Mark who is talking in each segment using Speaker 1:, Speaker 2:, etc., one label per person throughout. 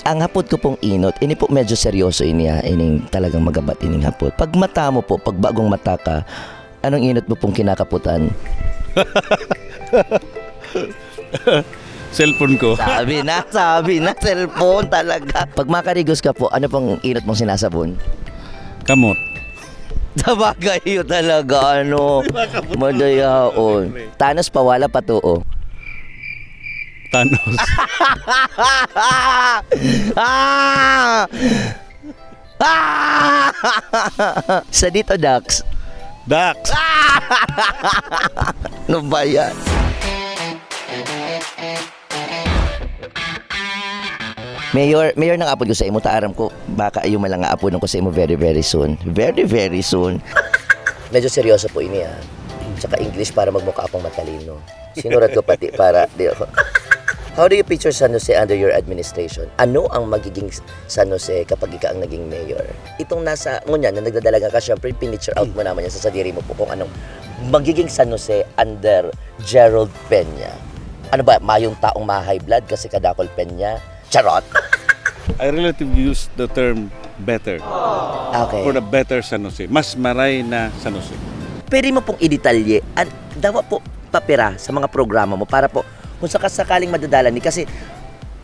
Speaker 1: Ang hapot ko pong inot, ini po medyo seryoso ini ining talagang magabat ining hapot. Pag mata mo po, pag bagong mata ka, anong inot mo pong kinakaputan?
Speaker 2: Cellphone ko.
Speaker 1: Sabi na, cellphone talaga. Pag makarigos ka po, ano pong inot mong sinasabon?
Speaker 2: Kamot.
Speaker 1: Sabagay yun talaga, ano, madayaon. Thanos pawala patuo.
Speaker 2: Thanos.
Speaker 1: Sa dito, Dax.
Speaker 2: Dax.
Speaker 1: Ano ba yan? Mayor ng apod ko sa imo, taaram ko, baka yung malang aapodon ko sa imo very very soon. Very very soon. Medyo seryoso po ini Tsaka English para magmukha akong matalino. Sinurat ko pati para di ako. How do you picture San Jose under your administration? Ano ang magiging San Jose kapag ika ang naging mayor? Itong nasa ngunyan na nagdadalaga ka, syempre pinicture out mo naman yan sa sadiri mo po kung anong magiging San Jose under Gerald Peña. Ano ba, mayong taong ma-high blood kasi kadakol Peña? Charot!
Speaker 2: I relatively use the term better.
Speaker 1: Okay.
Speaker 2: For the better San Jose. Mas maray na San Jose.
Speaker 1: Pwede mo pong i-detalye, dawa po papera sa mga programa mo para po kung sakasakaling madadala ni kasi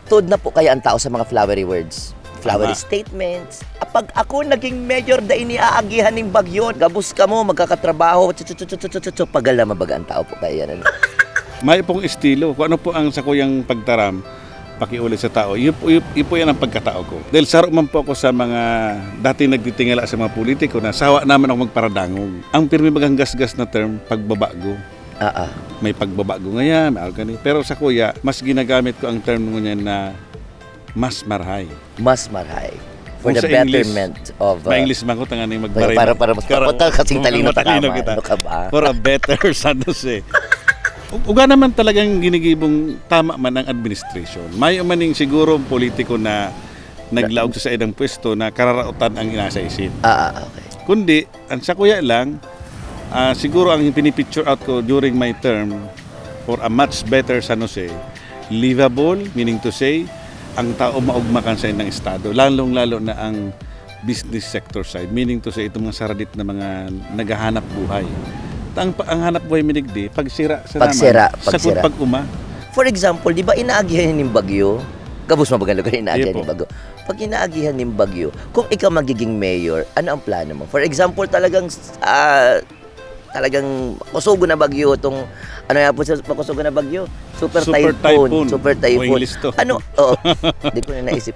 Speaker 1: tood na po kaya ang tao sa mga flowery words. Flowery statements. Pag ako naging mayor da iniaagihan ng bagyo, gabus ka mo, magkakatrabaho, pagal na mabaga ang tao po kaya yan.
Speaker 2: May pong estilo. Kung ano po ang sakuyang pagtaram, pakiulit sa tao. Yun po yan ang pagkatao ko. Dahil sarap man po ako sa mga dati nagtitingala sa mga politiko na sawa naman ako magparadangog. Ang pirmi maganggasgas na term, pagbabago. May pagbabago ngayon, may organic. Pero sa kuya, mas ginagamit ko ang term ngayon na mas marhay.
Speaker 1: Mas marhay. For
Speaker 2: Kung
Speaker 1: the
Speaker 2: sa English,
Speaker 1: betterment of...
Speaker 2: Ma-English man ko, tangan yung magbaray.
Speaker 1: Para mas papunta kasing talino ta kama.
Speaker 2: kita.
Speaker 1: Ano ka ba?
Speaker 2: For a better San Jose. Uga naman talagang ginigibong tama man ang administration. May umaning siguro politiko na naglaog sa idang pwesto na kararautan ang inasa isip.
Speaker 1: Okay.
Speaker 2: Kundi, ang sa kuya lang, siguro ang pinipicture out ko during my term for a much better San Jose, livable, meaning to say, ang tao maugmakan sa ng estado, lalong-lalo na ang business sector side, meaning to say, itong mga saradit na mga naghahanap buhay. Ang hanap buhay minigdi, pagsira sa naman, sakot pag-uma.
Speaker 1: For example, di ba inaagihan ng bagyo? Gabos mabagal lugar inaagihan ng bagyo. Pag inaagihan ng bagyo, kung ikaw magiging mayor, ano ang plano mo? For example, talagang kusugo na bagyo itong ano nga po sa kusugo na bagyo? Super typhoon. Ano? Hindi ko na naisip.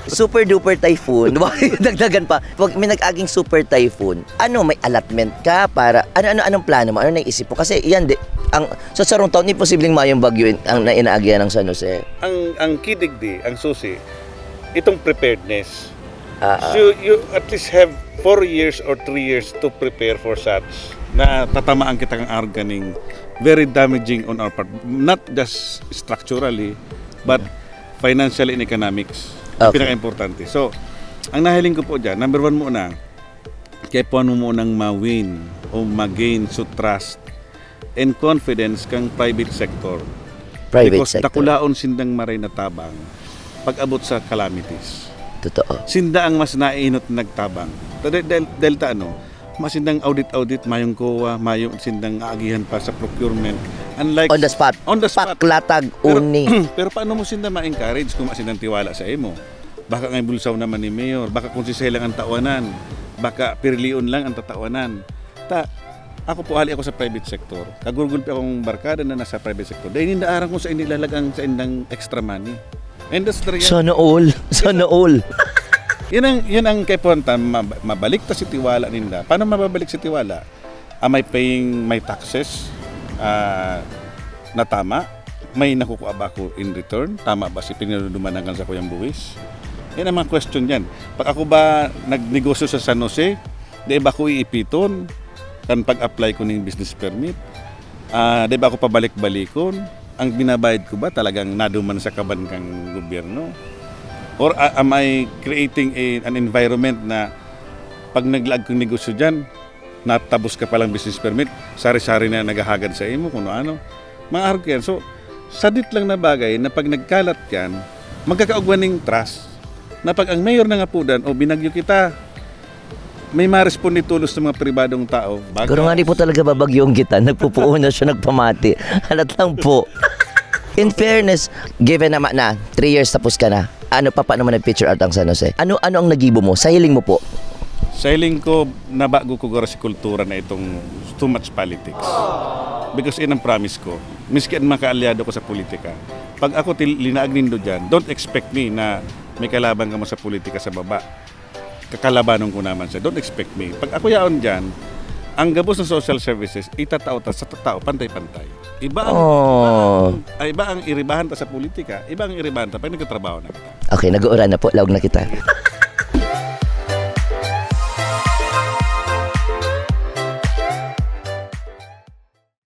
Speaker 1: Super duper typhoon. Dagdagan pa. Pag may nag-aging super typhoon, may allotment ka para anong plano mo? Ano naisip mo? Kasi yan sa sarong taon ni posibleng mayong bagyo ang inaagyan ng San Jose.
Speaker 2: Ang kidigdi, ang susi, itong preparedness. So you at least have 4 years or 3 years to prepare for such na tatamaan kita ng organing very damaging on our part, not just structurally but financially and economics.
Speaker 1: Okay.
Speaker 2: Pinaka-importante. So, ang nahiling ko po dyan, number 1 muna, kaya po mo munang ma-win o ma-gain so trust and confidence kang private sector. Because dakulaon sindang maray na tabang pag-abot sa calamities.
Speaker 1: Totoo.
Speaker 2: Sinda ang mas naiinot na nagtabang. Delta masindang audit, mayong COA, mayong sindang aagihan pa sa procurement. Unlike
Speaker 1: on the spot. Paklatag uni.
Speaker 2: Pero paano mo sinda ma-encourage kung masindang tiwala sa imo? Baka ngay bulsaw naman ni Mayor, baka konsesay lang ang tawanan, baka pirlion lang ang tatawanan. Ako po ali ako sa private sector. Kagurgul pa akong barkada na nasa private sector. Dahil nindaarang ko sa inilalag sa indang extra money. And that's the reality.
Speaker 1: Sana all.
Speaker 2: Yan ang kay punta, mabalik ta si tiwala ninda. Paano mababalik si tiwala? Am I paying my taxes na tama? May nakukuha ba ako in return? Tama ba si pinadudumanagan sa kuyang buwis? Yan ang mga question yan. Pag ako ba nagnegosyo sa San Jose, di ba ko iipiton? Kan pag-apply ko ng business permit? Di ba ako pabalik-balikon? Ang binabayad ko ba talagang naduman sa kaban kang gobyerno? Or am I creating an environment na pag naglag kong negosyo dyan, natabos ka palang business permit, sari-sari na naghahagad sa imo, kung ano. Mga arog yan. So, sadit lang na bagay na pag nagkalat yan, magkakaugwaning trust na pag ang mayor ng Apudan o binagyo kita, may ma-responde tulos ng mga pribadong tao.
Speaker 1: Siguro nga di po talaga babagyong kita. Nagpupuo na siya, nagpamati. Halat lang po. In fairness, given naman na 3 years tapos ka na, paano mo nag-picture art ang San Jose? Ano ang nagibo mo? Sa hiling mo po?
Speaker 2: Sa hiling ko, nabago ko gora si kultura na itong too much politics. Because yun ang promise ko. Miski ang makaalyado ko sa politika, pag ako linaag nindo dyan, don't expect me na may kalaban ka mo sa politika sa baba. Kakalabanon ko naman siya. Don't expect me. Pag ako yaon dyan, ang gabos ng social services, itatao ta sa tao, pantay-pantay. Iba ang iribahan ta sa politika, iba ang iribahan ta pag nagtatrabaho na kita.
Speaker 1: Okay, nag-uura na po. Lawag na kita.